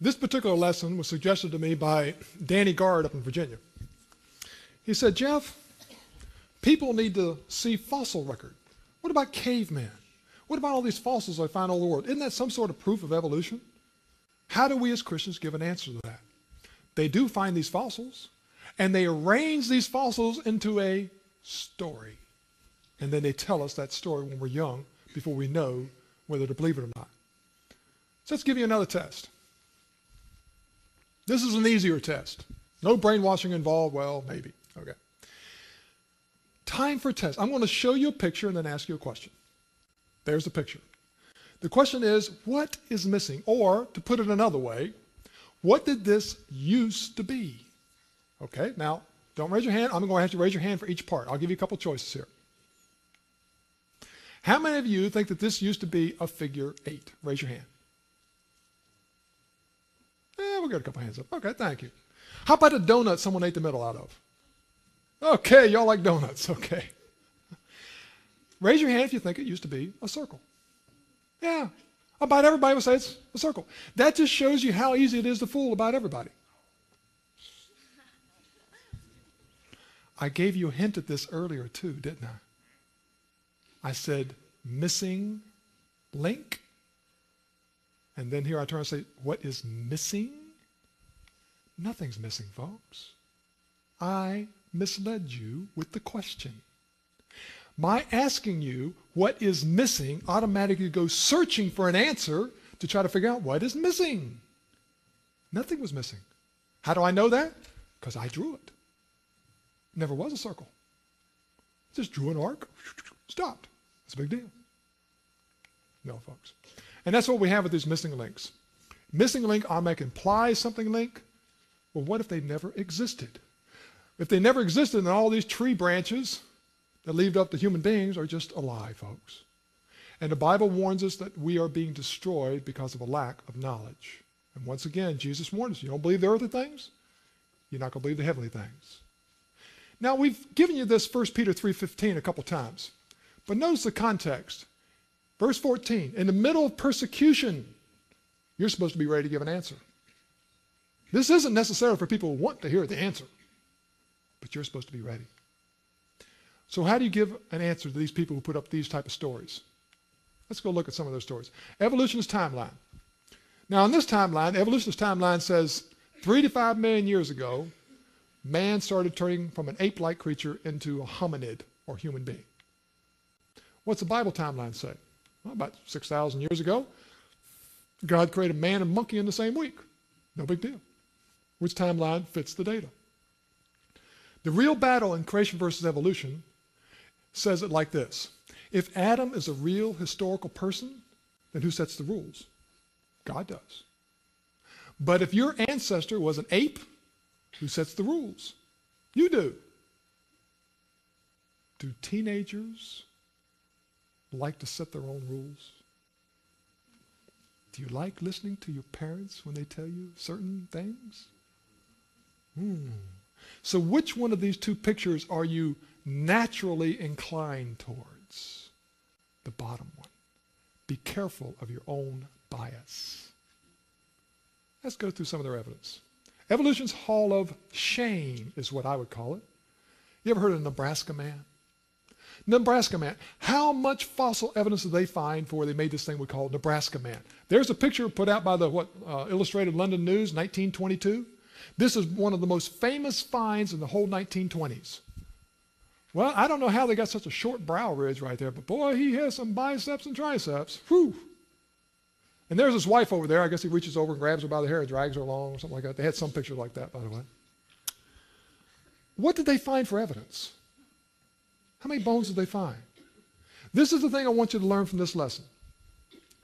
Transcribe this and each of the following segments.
This particular lesson was suggested to me by Danny Gard up in Virginia. He said, Jeff, people need to see fossil record. What about cavemen? What about all these fossils I find all over the world? Isn't that some sort of proof of evolution? How do we as Christians give an answer to that? They do find these fossils, and they arrange these fossils into a story. And then they tell us that story when we're young, before we know whether to believe it or not. So let's give you another test. This is an easier test. No brainwashing involved. Well, maybe. Okay. Time for test. I'm going to show you a picture and then ask you a question. There's the picture. The question is, what is missing? Or, to put it another way, what did this used to be? Okay, now, don't raise your hand. I'm going to have to raise your hand for each part. I'll give you a couple choices here. How many of you think that this used to be a figure 8? Raise your hand. We'll get a couple hands up. Okay, thank you. How about a donut someone ate the middle out of? Okay, y'all like donuts. Okay. Raise your hand if you think it used to be a circle. Yeah, about everybody would say it's a circle. That just shows you how easy it is to fool about everybody. I gave you a hint at this earlier too, didn't I? I said, missing link. And then here I turn and say, what is missing? Nothing's missing, folks. I misled you with the question. My asking you what is missing automatically goes searching for an answer to try to figure out what is missing. Nothing was missing. How do I know that? Because I drew it. Never was a circle. Just drew an arc, stopped. It's a big deal. No, folks. And that's what we have with these missing links. Missing link automatically implies something link. Well, what if they never existed? If they never existed, then all these tree branches that lead up to human beings are just a lie, folks. And the Bible warns us that we are being destroyed because of a lack of knowledge. And once again, Jesus warned us, you don't believe the earthly things, you're not going to believe the heavenly things. Now, we've given you this 1 Peter 3:15 a couple times. But notice the context. Verse 14, in the middle of persecution, you're supposed to be ready to give an answer. This isn't necessarily for people who want to hear the answer, but you're supposed to be ready. So how do you give an answer to these people who put up these type of stories? Let's go look at some of those stories. Evolutionist timeline. Now, in this timeline, the evolutionist timeline says 3 to 5 million years ago, man started turning from an ape-like creature into a hominid or human being. What's the Bible timeline say? Well, about 6,000 years ago, God created man and monkey in the same week. No big deal. Which timeline fits the data? The real battle in creation versus evolution says it like this. If Adam is a real historical person, then who sets the rules? God does. But if your ancestor was an ape, who sets the rules? You do. Do teenagers like to set their own rules? Do you like listening to your parents when they tell you certain things? So which one of these two pictures are you naturally inclined towards? The bottom one. Be careful of your own bias. Let's go through some of their evidence. Evolution's Hall of Shame is what I would call it. You ever heard of Nebraska Man? Nebraska Man. How much fossil evidence did they find before they made this thing we call Nebraska Man? There's a picture put out by the Illustrated London News, 1922. This is one of the most famous finds in the whole 1920s. Well, I don't know how they got such a short brow ridge right there, but boy, he has some biceps and triceps. Whew. And there's his wife over there. I guess he reaches over and grabs her by the hair and drags her along or something like that. They had some pictures like that, by the way. What did they find for evidence? How many bones did they find? This is the thing I want you to learn from this lesson.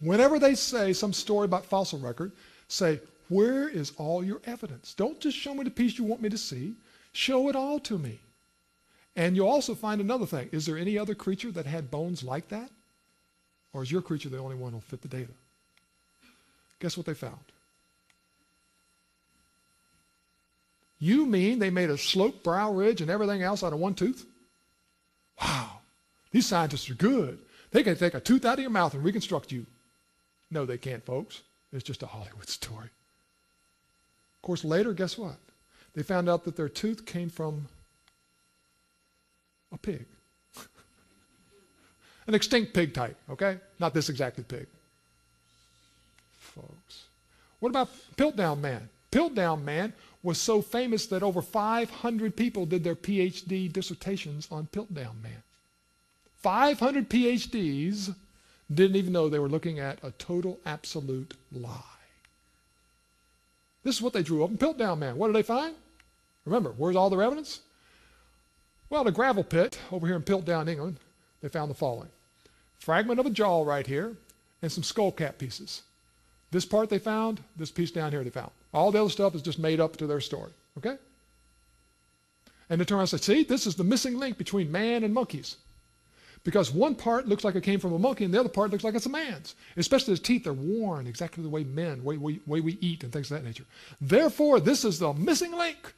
Whenever they say some story about fossil record, say, where is all your evidence? Don't just show me the piece you want me to see. Show it all to me. And you'll also find another thing. Is there any other creature that had bones like that? Or is your creature the only one who'll fit the data? Guess what they found? You mean they made a sloped brow ridge and everything else out of one tooth? Wow, these scientists are good. They can take a tooth out of your mouth and reconstruct you. No, they can't, folks. It's just a Hollywood story. course, later, guess what? They found out that their tooth came from a pig. An extinct pig type, okay? Not this exactly pig. Folks. What about Piltdown Man? Piltdown Man was so famous that over 500 people did their PhD dissertations on Piltdown Man. 500 PhDs didn't even know they were looking at a total absolute lie. This is what they drew up in Piltdown Man. What did they find? Remember, where's all their evidence? Well, the gravel pit over here in Piltdown, England, they found the following. Fragment of a jaw right here and some skull cap pieces. This part they found, this piece down here they found. All the other stuff is just made up to their story, okay? And they turn around and say, see, this is the missing link between man and monkeys. Because one part looks like it came from a monkey and the other part looks like it's a man's. Especially his teeth are worn exactly the way way we eat and things of that nature. Therefore, this is the missing link.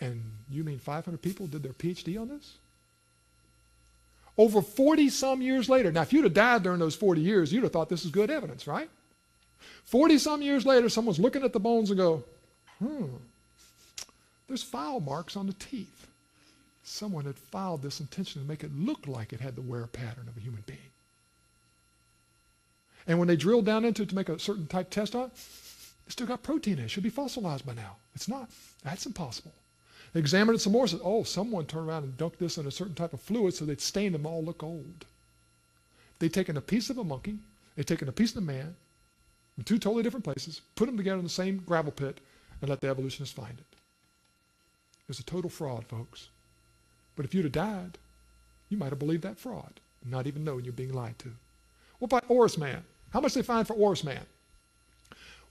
And you mean 500 people did their PhD on this? Over 40 some years later. Now, if you'd have died during those 40 years, you'd have thought this is good evidence, right? 40 some years later, someone's looking at the bones and go, there's file marks on the teeth. Someone had filed this intentionally to make it look like it had the wear pattern of a human being. And when they drilled down into it to make a certain type test on it, it still got protein in it. It should be fossilized by now. It's not. That's impossible. They examined it some more and said, oh, someone turned around and dunked this in a certain type of fluid so they'd stain them all look old. They'd taken a piece of a monkey, they'd taken a piece of a man, in two totally different places, put them together in the same gravel pit, and let the evolutionists find it. It was a total fraud, folks. But if you'd have died, you might have believed that fraud, not even knowing you're being lied to. What about Orris Man? How much they find for Orris Man?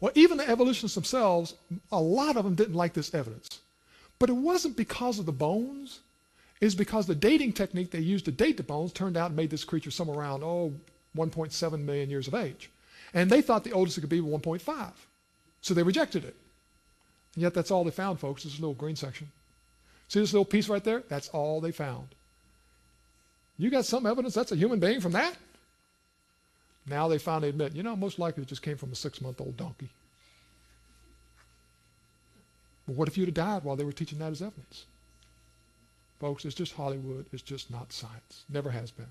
Well, even the evolutionists themselves, a lot of them didn't like this evidence. But it wasn't because of the bones. It's because the dating technique they used to date the bones turned out and made this creature somewhere around, 1.7 million years of age. And they thought the oldest it could be 1.5. So they rejected it. And yet that's all they found, folks, this little green section. See this little piece right there? That's all they found. You got some evidence that's a human being from that? Now they finally admit, most likely it just came from a 6-month-old donkey. But what if you'd have died while they were teaching that as evidence? Folks, it's just Hollywood. It's just not science. Never has been.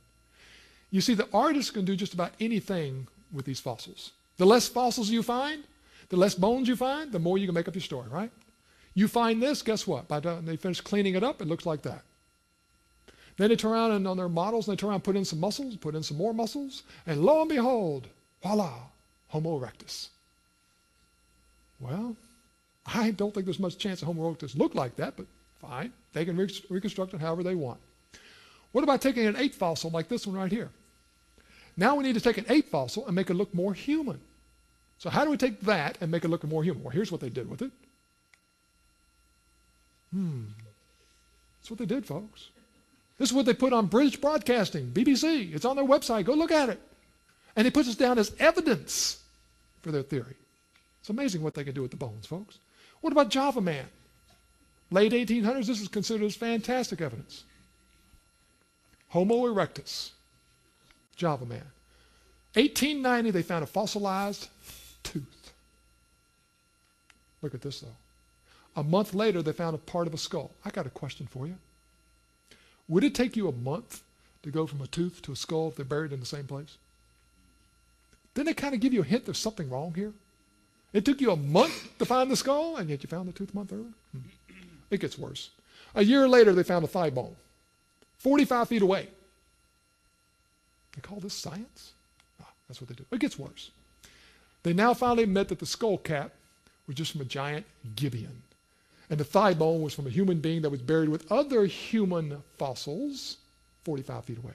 You see, the artists can do just about anything with these fossils. The less fossils you find, the less bones you find, the more you can make up your story, right? You find this, guess what? By the time they finish cleaning it up, it looks like that. Then they turn around and on their models, they turn around and put in some muscles, put in some more muscles, and lo and behold, voila, Homo erectus. Well, I don't think there's much chance of Homo erectus look like that, but fine. They can reconstruct it however they want. What about taking an ape fossil like this one right here? Now we need to take an ape fossil and make it look more human. So how do we take that and make it look more human? Well, here's what they did with it. That's what they did, folks. This is what they put on British Broadcasting, BBC. It's on their website. Go look at it. And they put this down as evidence for their theory. It's amazing what they can do with the bones, folks. What about Java Man? Late 1800s, this is considered as fantastic evidence. Homo erectus, Java Man. 1890, they found a fossilized tooth. Look at this, though. A month later, they found a part of a skull. I got a question for you. Would it take you a month to go from a tooth to a skull if they're buried in the same place? Didn't it kind of give you a hint there's something wrong here? It took you a month to find the skull, and yet you found the tooth a month earlier? It gets worse. A year later, they found a thigh bone, 45 feet away. They call this science? That's what they do. It gets worse. They now finally admit that the skull cap was just from a giant gibeon. And the thigh bone was from a human being that was buried with other human fossils 45 feet away.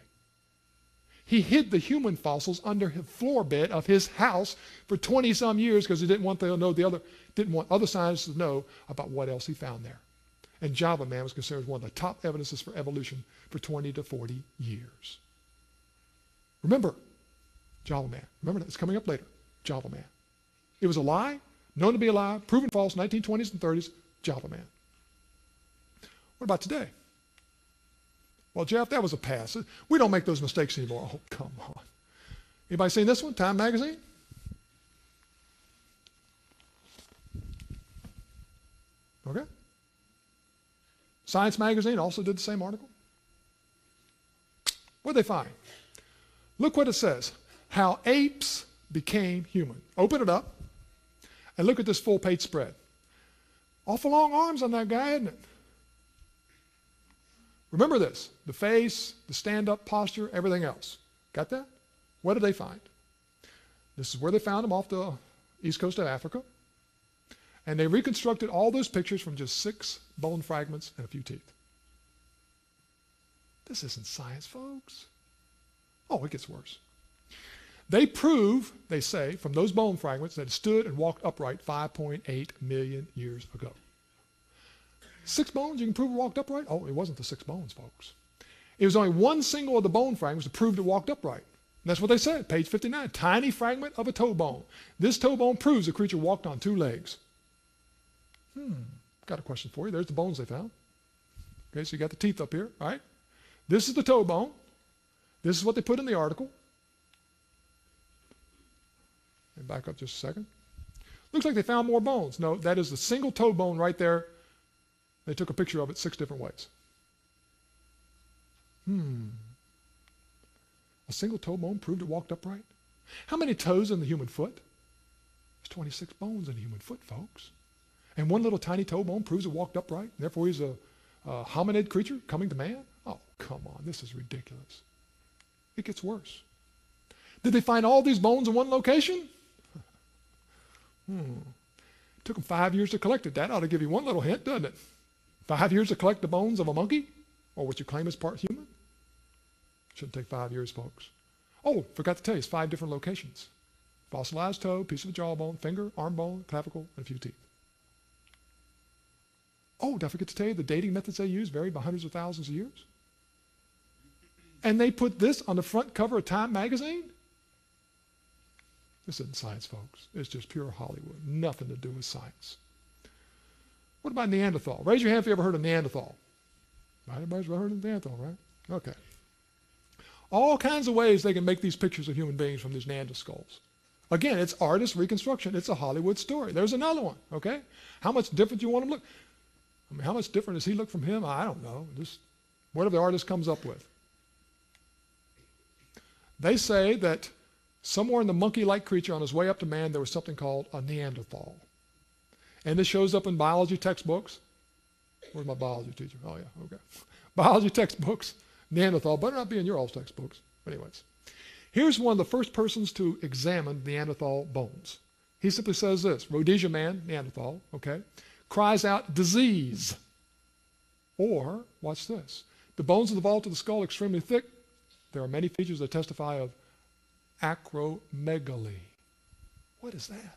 He hid the human fossils under the floor bed of his house for 20-some years because he didn't want other scientists to know about what else he found there. And Java Man was considered one of the top evidences for evolution for 20 to 40 years. Remember, Java Man. Remember that. It's coming up later. Java Man. It was a lie, known to be a lie, proven false, 1920s and 30s, Java Man. What about today? Well, Jeff, that was a pass. We don't make those mistakes anymore. Oh, come on. Anybody seen this one? Time magazine? Okay? Science magazine also did the same article. What did they find? Look what it says. How apes became human. Open it up and look at this full-page spread. Awful long arms on that guy, isn't it? Remember this, the face, the stand-up posture, everything else. Got that? What did they find? This is where they found him off the east coast of Africa. And they reconstructed all those pictures from just 6 bone fragments and a few teeth. This isn't science, folks. Oh, it gets worse. They prove, they say, from those bone fragments that it stood and walked upright 5.8 million years ago. 6 bones, you can prove it walked upright? Oh, it wasn't the 6 bones, folks. It was only one single of the bone fragments that proved it walked upright. And that's what they said, page 59, tiny fragment of a toe bone. This toe bone proves the creature walked on 2 legs. Got a question for you. There's the bones they found. Okay, so you got the teeth up here, right? This is the toe bone. This is what they put in the article. And back up just a second. Looks like they found more bones. No, that is the single toe bone right there. They took a picture of it 6 different ways. A single toe bone proved it walked upright? How many toes in the human foot? There's 26 bones in the human foot, folks. And one little tiny toe bone proves it walked upright. Therefore, he's a hominid creature coming to man? Oh, come on. This is ridiculous. It gets worse. Did they find all these bones in one location? Took them 5 years to collect it. That ought to give you one little hint, doesn't it? 5 years to collect the bones of a monkey? Or what you claim is part human? Shouldn't take 5 years, folks. Oh, forgot to tell you, it's 5 different locations. Fossilized toe, piece of jawbone, finger, arm bone, clavicle, and a few teeth. Oh, did I forget to tell you the dating methods they use varied by hundreds of thousands of years? And they put this on the front cover of Time magazine? This isn't science, folks. It's just pure Hollywood. Nothing to do with science. What about Neanderthal? Raise your hand if you ever heard of Neanderthal. Right? Everybody's ever heard of Neanderthal, right? Okay. All kinds of ways they can make these pictures of human beings from these Neanderthal skulls. Again, it's artist reconstruction. It's a Hollywood story. There's another one, okay? How much different do you want him to look? I mean, how much different does he look from him? I don't know. Just whatever the artist comes up with. They say that somewhere in the monkey-like creature on his way up to man, there was something called a Neanderthal. And this shows up in biology textbooks. Where's my biology teacher? Oh, yeah, okay. Biology textbooks, Neanderthal, better not be in your all's textbooks. But anyways, here's one of the first persons to examine Neanderthal bones. He simply says this, Rhodesia man, Neanderthal, okay, cries out disease. Or, watch this, the bones of the vault of the skull extremely thick. There are many features that testify of acromegaly. What is that?